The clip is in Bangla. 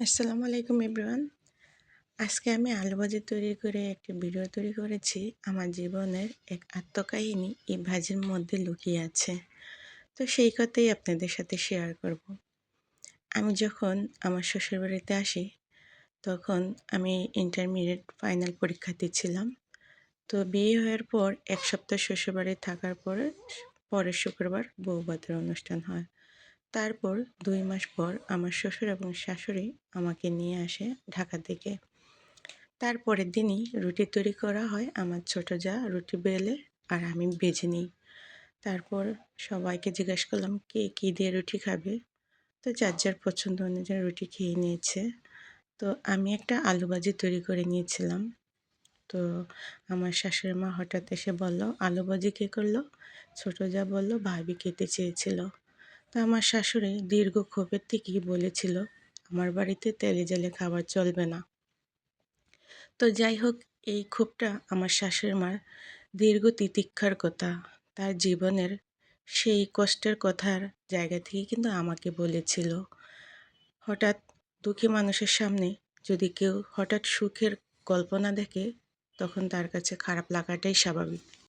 আসসালামু আলাইকুম এভরিওয়ান। আজকে আমি আলু ভাজি তৈরি করে একটি ভিডিও তৈরি করেছি। আমার জীবনের এক আত্মকাহিনী এই ভাজির মধ্যে লুকিয়ে আছে। তো সেই কথাই আপনাদের সাথে শেয়ার করব। আমি যখন আমার শ্বশুরবাড়িতে আসি, তখন আমি ইন্টারমিডিয়েট ফাইনাল পরীক্ষা দিচ্ছিলাম। তো বিয়ে হওয়ার পর ১ সপ্তাহ শ্বশুরবাড়ি থাকার পরে পরের শুক্রবার বউভাতের অনুষ্ঠান হয়। তারপর ২ মাস পর আমার শ্বশুর এবং শাশুড়ি আমাকে নিয়ে আসে ঢাকা থেকে। তারপরের দিনই রুটি তৈরি করা হয়। আমার ছোট জা রুটি বেলে আর আমি ভেজে নিই। তারপর সবাইকে জিজ্ঞেস করলাম কে কী দিয়ে রুটি খাবে? তো যার যার পছন্দ অনুযায়ী রুটি খেয়ে নিয়েছে। তো আমি একটা আলু ভাজি তৈরি করে নিয়েছিলাম। তো আমার শাশুড়ি মা হঠাৎ এসে বলল, "আলু ভাজি কে করলো?" ছোট জা বলল, "ভাবি খেতে চেয়েছিল।" তো আমার শাশুড়ি দীর্ঘ ক্ষোভের থেকেই বলেছিল, "আমার বাড়িতে তেলে জেলে খাবার চলবে না।" তো যাই হোক, এই ক্ষোভটা আমার শাশুড়ি মার দীর্ঘ তিতিক্ষার কথা। তার জীবনের সেই কষ্টের কথার জায়গা থেকেই কিন্তু আমাকে বলেছিল। হঠাৎ দুঃখী মানুষের সামনে যদি কেউ হঠাৎ সুখের কল্পনা দেখে, তখন তার কাছে খারাপ লাগাটাই স্বাভাবিক।